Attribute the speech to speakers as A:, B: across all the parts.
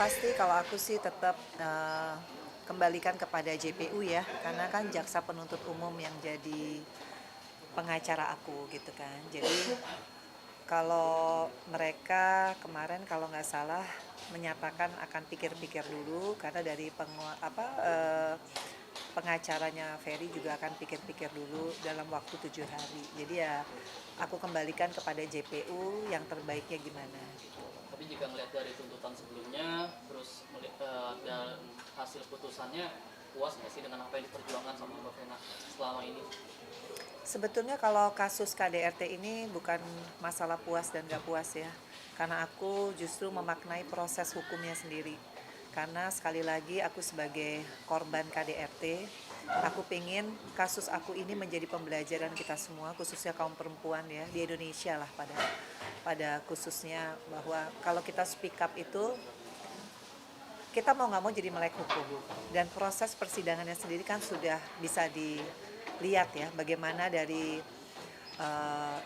A: pasti kalau aku sih tetap kembalikan kepada JPU ya, karena kan jaksa penuntut umum yang jadi pengacara aku gitu kan. Jadi kalau mereka kemarin kalau nggak salah menyatakan akan pikir-pikir dulu karena dari pengacaranya Ferry juga akan pikir-pikir dulu dalam waktu 7 hari. Jadi ya aku kembalikan kepada JPU yang terbaiknya gimana.
B: Tapi jika melihat dari tuntutan sebelumnya, terus melihat dan hasil putusannya, puas nggak sih dengan apa yang diperjuangkan sama Mbak Vena selama ini?
A: Sebetulnya kalau kasus KDRT ini bukan masalah puas dan gak puas ya. Karena aku justru memaknai proses hukumnya sendiri. Karena sekali lagi aku sebagai korban KDRT, aku pengen kasus aku ini menjadi pembelajaran kita semua, khususnya kaum perempuan ya, di Indonesia lah pada khususnya, bahwa kalau kita speak up itu kita mau nggak mau jadi melek hukum, dan proses persidangannya sendiri kan sudah bisa dilihat ya bagaimana dari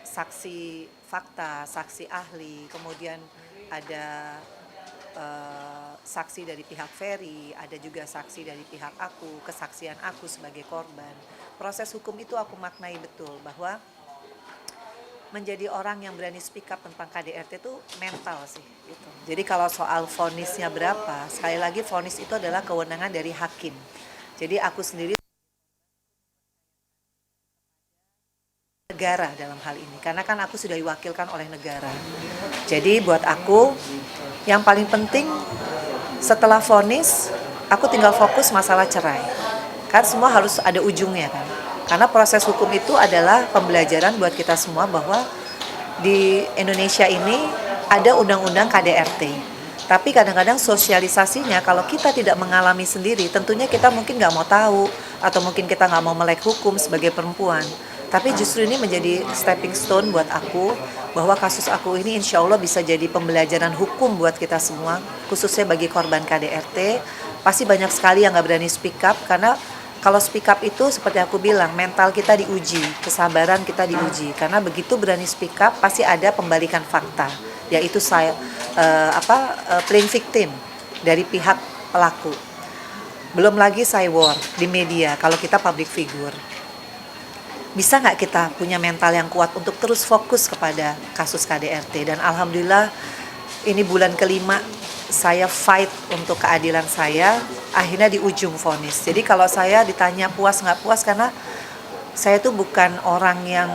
A: saksi fakta, saksi ahli, kemudian ada saksi dari pihak Ferry, ada juga saksi dari pihak aku, kesaksian aku sebagai korban. Proses hukum itu aku maknai betul bahwa menjadi orang yang berani speak up tentang KDRT itu mental sih gitu. Jadi kalau soal vonisnya berapa, sekali lagi vonis itu adalah kewenangan dari hakim. Jadi aku sendiri negara dalam hal ini, karena kan aku sudah diwakilkan oleh negara. Jadi buat aku yang paling penting setelah vonis, aku tinggal fokus masalah cerai. Kan semua harus ada ujungnya kan. Karena proses hukum itu adalah pembelajaran buat kita semua bahwa di Indonesia ini ada undang-undang KDRT. Tapi kadang-kadang sosialisasinya kalau kita tidak mengalami sendiri, tentunya kita mungkin nggak mau tahu, atau mungkin kita nggak mau melek hukum sebagai perempuan. Tapi justru ini menjadi stepping stone buat aku, bahwa kasus aku ini insya Allah bisa jadi pembelajaran hukum buat kita semua, khususnya bagi korban KDRT. Pasti banyak sekali yang nggak berani speak up, karena kalau speak up itu seperti aku bilang, mental kita diuji, kesabaran kita diuji. Karena begitu berani speak up, pasti ada pembalikan fakta, yaitu saya playing victim dari pihak pelaku. Belum lagi cyber di media, kalau kita public figure. Bisa nggak kita punya mental yang kuat untuk terus fokus kepada kasus KDRT? Dan alhamdulillah ini bulan kelima saya fight untuk keadilan saya, akhirnya di ujung vonis. Jadi kalau saya ditanya puas nggak puas, karena saya tuh bukan orang yang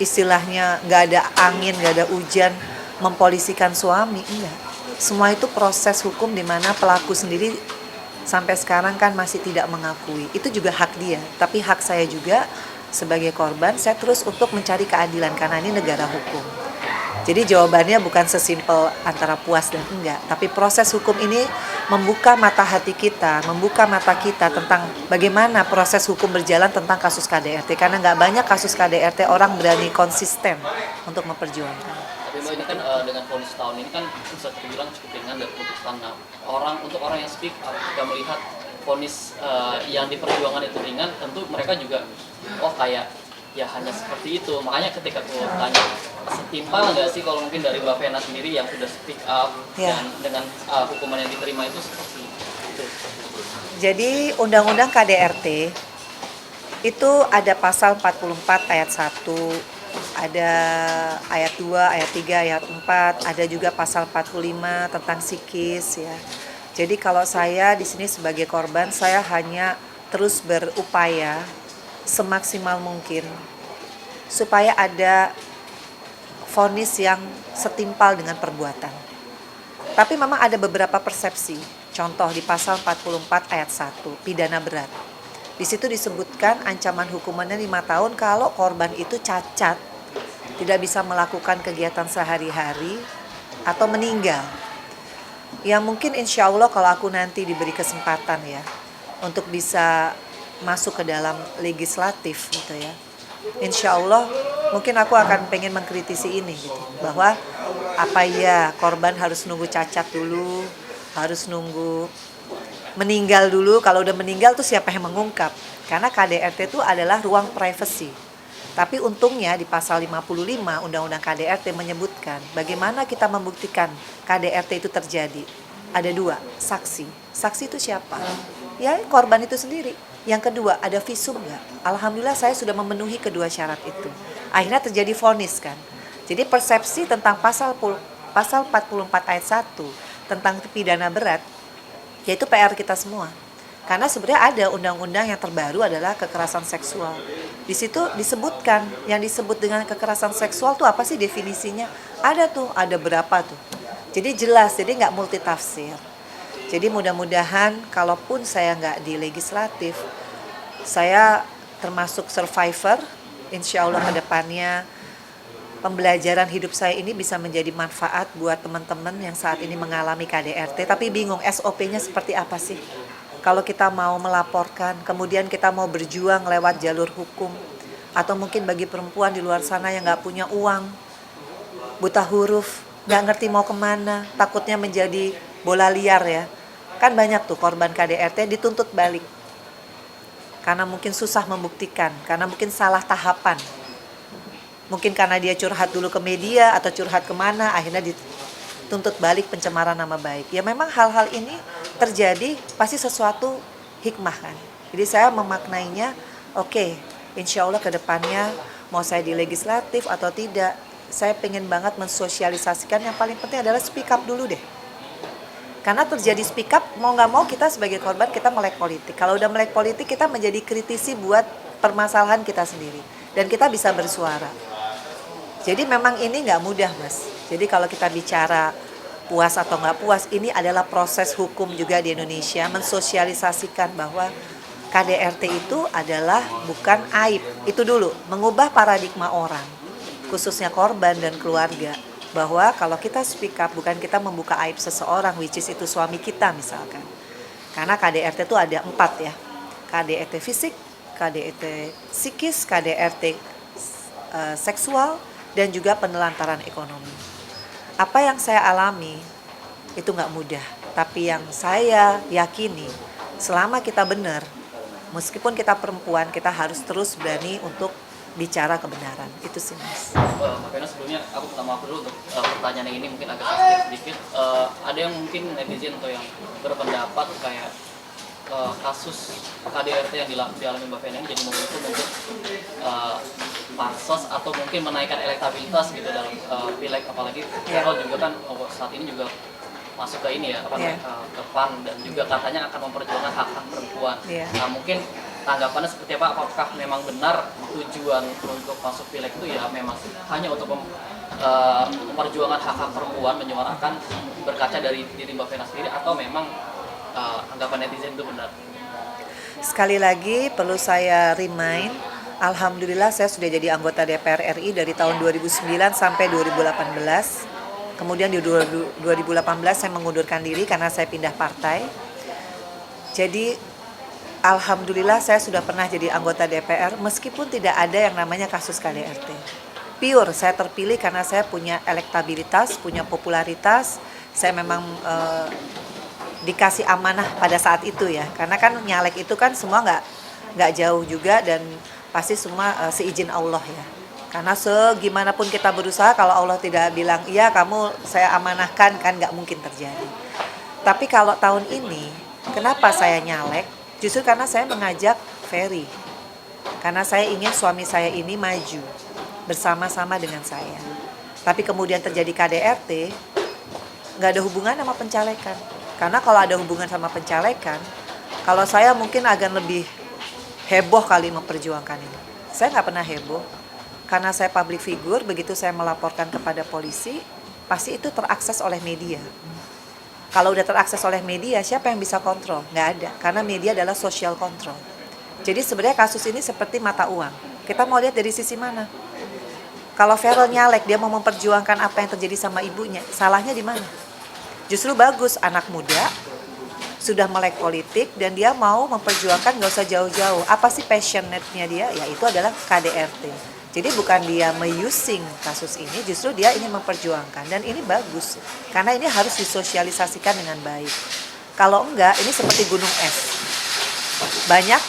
A: istilahnya nggak ada angin, nggak ada hujan, mempolisikan suami, enggak. Semua itu proses hukum di mana pelaku sendiri sampai sekarang kan masih tidak mengakui. Itu juga hak dia, tapi hak saya juga sebagai korban, saya terus untuk mencari keadilan karena ini negara hukum. Jadi jawabannya bukan sesimpel antara puas dan enggak, tapi proses hukum ini membuka mata hati kita, membuka mata kita tentang bagaimana proses hukum berjalan tentang kasus KDRT. Karena nggak banyak kasus KDRT orang berani konsisten untuk memperjuangkan.
B: Tapi Mbak, ini kan dengan vonis tahun ini kan bisa dibilang cukup ringan dari putusan. Nah, untuk orang yang speak up, jika melihat vonis yang diperjuangkan itu ringan, tentu mereka juga kayak ya hanya seperti itu. Makanya ketika aku tanya, setimpal nggak sih kalau mungkin dari Mbak Vena sendiri yang sudah speak up dan dengan hukuman yang diterima itu seperti itu?
A: Jadi Undang-Undang KDRT itu ada pasal 44 ayat 1, ada ayat 2, ayat 3, ayat 4, ada juga pasal 45 tentang psikis ya. Jadi kalau saya di sini sebagai korban, saya hanya terus berupaya semaksimal mungkin supaya ada vonis yang setimpal dengan perbuatan. Tapi memang ada beberapa persepsi. Contoh di pasal 44 ayat 1, pidana berat. Di situ disebutkan ancaman hukumannya 5 tahun kalau korban itu cacat, tidak bisa melakukan kegiatan sehari-hari, atau meninggal. Ya mungkin insya Allah kalau aku nanti diberi kesempatan ya, untuk bisa masuk ke dalam legislatif gitu ya, insya Allah mungkin aku akan pengen mengkritisi ini gitu, bahwa apa ya korban harus nunggu cacat dulu, harus nunggu meninggal dulu. Kalau udah meninggal tuh siapa yang mengungkap? Karena KDRT itu adalah ruang privacy. Tapi untungnya di pasal 55 Undang-Undang KDRT menyebutkan bagaimana kita membuktikan KDRT itu terjadi. ada 2, saksi. Saksi itu siapa? Ya korban itu sendiri. Yang kedua, ada visum nggak? Alhamdulillah saya sudah memenuhi kedua syarat itu. Akhirnya terjadi vonis kan. Jadi persepsi tentang pasal 44 ayat 1 tentang pidana berat, yaitu PR kita semua. Karena sebenarnya ada undang-undang yang terbaru adalah kekerasan seksual. Di situ disebutkan, yang disebut dengan kekerasan seksual tuh apa sih definisinya? Ada tuh, ada berapa tuh. Jadi jelas, jadi nggak multitafsir. Jadi mudah-mudahan kalaupun saya nggak di legislatif, saya termasuk survivor, insya Allah ke depannya pembelajaran hidup saya ini bisa menjadi manfaat buat teman-teman yang saat ini mengalami KDRT, tapi bingung SOP-nya seperti apa sih? Kalau kita mau melaporkan, kemudian kita mau berjuang lewat jalur hukum, atau mungkin bagi perempuan di luar sana yang nggak punya uang, buta huruf, nggak ngerti mau kemana, takutnya menjadi bola liar ya. Kan banyak tuh korban KDRT dituntut balik. Karena mungkin susah membuktikan, karena mungkin salah tahapan. Mungkin karena dia curhat dulu ke media atau curhat kemana, akhirnya dituntut balik pencemaran nama baik. Ya memang hal-hal ini terjadi pasti sesuatu hikmah kan. Jadi saya memaknainya, oke, insya Allah ke depannya mau saya di legislatif atau tidak, saya pengen banget mensosialisasikan, yang paling penting adalah speak up dulu deh. Karena terjadi speak up, mau nggak mau kita sebagai korban kita melek politik. Kalau udah melek politik kita menjadi kritisi buat permasalahan kita sendiri. Dan kita bisa bersuara. Jadi memang ini nggak mudah Mas. Jadi kalau kita bicara puas atau nggak puas, ini adalah proses hukum juga di Indonesia, mensosialisasikan bahwa KDRT itu adalah bukan aib. Itu dulu, mengubah paradigma orang, khususnya korban dan keluarga, bahwa kalau kita speak up bukan kita membuka aib seseorang, which is itu suami kita misalkan. Karena KDRT itu ada 4 ya, KDRT fisik, KDRT psikis, KDRT seksual, dan juga penelantaran ekonomi. Apa yang saya alami itu nggak mudah, tapi yang saya yakini selama kita benar, meskipun kita perempuan, kita harus terus berani untuk bicara kebenaran. Itu sih Mas.
B: Mbak Vena, sebelumnya aku minta maaf dulu untuk pertanyaan yang ini mungkin agak sedikit. Ada yang mungkin netizen atau yang berpendapat kayak kasus KDRT yang dialami Mbak Vena ini jadi momentum untuk pansos atau mungkin menaikkan elektabilitas gitu dalam pileg, apalagi Carol juga kan saat ini juga masuk ke ini ya ke PAN dan juga katanya akan memperjuangkan hak-hak perempuan. Nah mungkin tanggapannya seperti apa? Apakah memang benar tujuan untuk masuk pileg itu ya memang hanya untuk memperjuangkan hak-hak perempuan, menyuarakan berkaca dari diri Mbak Vena sendiri, atau memang anggapan netizen itu benar?
A: Sekali lagi perlu saya remind, alhamdulillah saya sudah jadi anggota DPR RI dari tahun 2009 sampai 2018. Kemudian di 2018 saya mengundurkan diri karena saya pindah partai. Jadi alhamdulillah saya sudah pernah jadi anggota DPR meskipun tidak ada yang namanya kasus KDRT. Pure saya terpilih karena saya punya elektabilitas, punya popularitas. Saya memang dikasih amanah pada saat itu ya, karena kan nyalek itu kan semua nggak jauh juga dan pasti semua seizin Allah ya. Karena segimanapun kita berusaha, kalau Allah tidak bilang iya kamu saya amanahkan, kan nggak mungkin terjadi. Tapi kalau tahun ini kenapa saya nyalek? Justru karena saya mengajak Ferry, karena saya ingin suami saya ini maju bersama-sama dengan saya. Tapi kemudian terjadi KDRT, nggak ada hubungan sama pencalekan. Karena kalau ada hubungan sama pencalekan, kalau saya mungkin akan lebih heboh kali memperjuangkan ini. Saya nggak pernah heboh, karena saya public figure, begitu saya melaporkan kepada polisi, pasti itu terakses oleh media. Kalau udah terakses oleh media, siapa yang bisa kontrol? Nggak ada, karena media adalah social control. Jadi sebenarnya kasus ini seperti mata uang. Kita mau lihat dari sisi mana? Kalau Ferel nyalek, dia mau memperjuangkan apa yang terjadi sama ibunya, salahnya di mana? Justru bagus, anak muda sudah melek politik dan dia mau memperjuangkan, nggak usah jauh-jauh. Apa sih passionate-nya dia? Ya itu adalah KDRT. Jadi bukan dia meusing kasus ini, justru dia ingin memperjuangkan. Dan ini bagus, karena ini harus disosialisasikan dengan baik. Kalau enggak, ini seperti gunung es. Banyak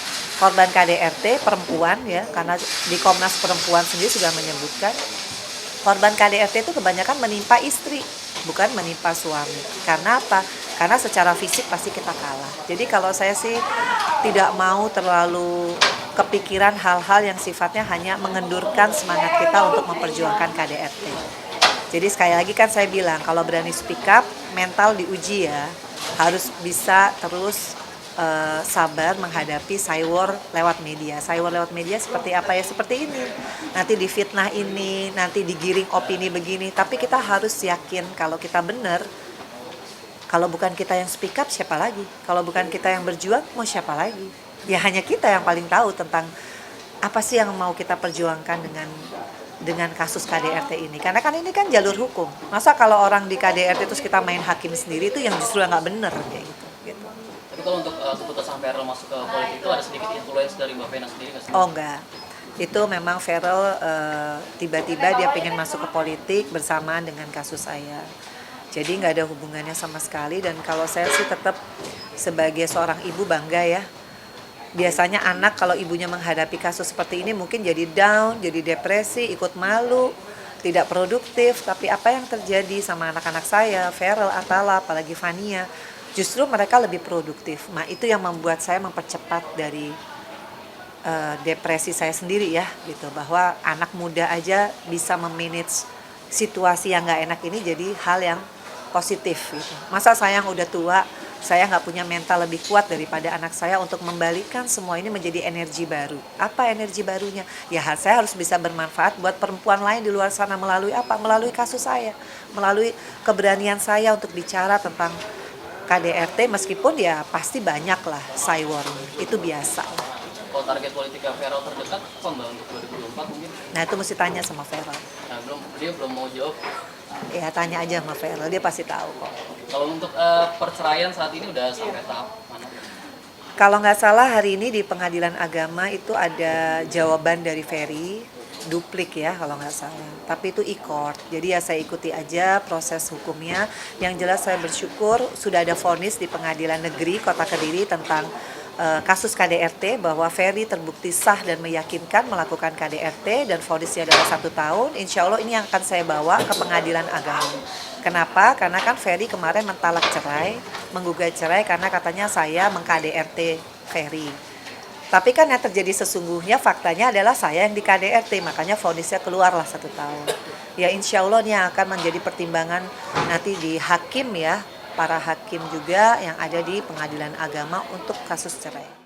A: korban KDRT perempuan ya, karena di Komnas Perempuan sendiri sudah menyebutkan, korban KDRT itu kebanyakan menimpa istri, bukan menimpa suami. Karena apa? Karena secara fisik pasti kita kalah. Jadi kalau saya sih tidak mau terlalu kepikiran hal-hal yang sifatnya hanya mengendurkan semangat kita untuk memperjuangkan KDRT. Jadi sekali lagi kan saya bilang, kalau berani speak up, mental diuji ya. Harus bisa terus sabar menghadapi cywar lewat media. Cywar lewat media seperti apa ya? Seperti ini. Nanti difitnah ini, nanti digiring opini begini. Tapi kita harus yakin kalau kita benar. Kalau bukan kita yang speak up, siapa lagi? Kalau bukan kita yang berjuang, mau siapa lagi? Ya hanya kita yang paling tahu tentang apa sih yang mau kita perjuangkan dengan kasus KDRT ini. Karena kan ini kan jalur hukum. Masa kalau orang di KDRT terus kita main hakim sendiri, itu yang justru nggak benar kayak gitu.
B: Tapi kalau untuk keputusan Feral masuk ke politik itu ada sedikit influence dari Mbak Vena sendiri nggak sih?
A: Oh enggak, itu memang Feral tiba-tiba dia pengen masuk ke politik bersamaan dengan kasus saya. Jadi nggak ada hubungannya sama sekali, dan kalau saya sih tetap sebagai seorang ibu bangga ya. Biasanya anak kalau ibunya menghadapi kasus seperti ini mungkin jadi down, jadi depresi, ikut malu, tidak produktif. Tapi apa yang terjadi sama anak-anak saya, Feral, Atala, apalagi Fania, justru mereka lebih produktif. Nah itu yang membuat saya mempercepat dari depresi saya sendiri ya, gitu. Bahwa anak muda aja bisa memanage situasi yang nggak enak ini jadi hal yang positif gitu. Masa saya yang udah tua, saya nggak punya mental lebih kuat daripada anak saya untuk membalikan semua ini menjadi energi baru. Apa energi barunya? Ya saya harus bisa bermanfaat buat perempuan lain di luar sana melalui apa? Melalui kasus saya, melalui keberanian saya untuk bicara tentang KDRT, meskipun ya pasti banyak lah cywarnya, itu biasa.
B: Kalau target politik Feral terdekat apa Mbak untuk 2024 mungkin?
A: Nah itu mesti tanya sama Feral.
B: Nah dia belum mau jawab.
A: Ya tanya aja sama Feral, dia pasti tahu kok.
B: Kalau untuk perceraian saat ini udah sampai tahap mana?
A: Kalau nggak salah hari ini di Pengadilan Agama itu ada jawaban dari Ferry, duplik ya kalau nggak salah. Tapi itu e-court, jadi ya saya ikuti aja proses hukumnya. Yang jelas saya bersyukur sudah ada vonis di Pengadilan Negeri Kota Kediri tentang kasus KDRT, bahwa Ferry terbukti sah dan meyakinkan melakukan KDRT, dan vonisnya adalah 1 tahun. Insya Allah ini yang akan saya bawa ke Pengadilan Agama. Kenapa? Karena kan Ferry kemarin mentalak cerai, menggugat cerai karena katanya saya meng-KDRT Ferry. Tapi kan yang terjadi sesungguhnya faktanya adalah saya yang di KDRT, makanya vonisnya keluarlah 1 tahun. Ya insya Allah ini akan menjadi pertimbangan nanti di hakim ya, para hakim juga yang ada di Pengadilan Agama untuk kasus cerai.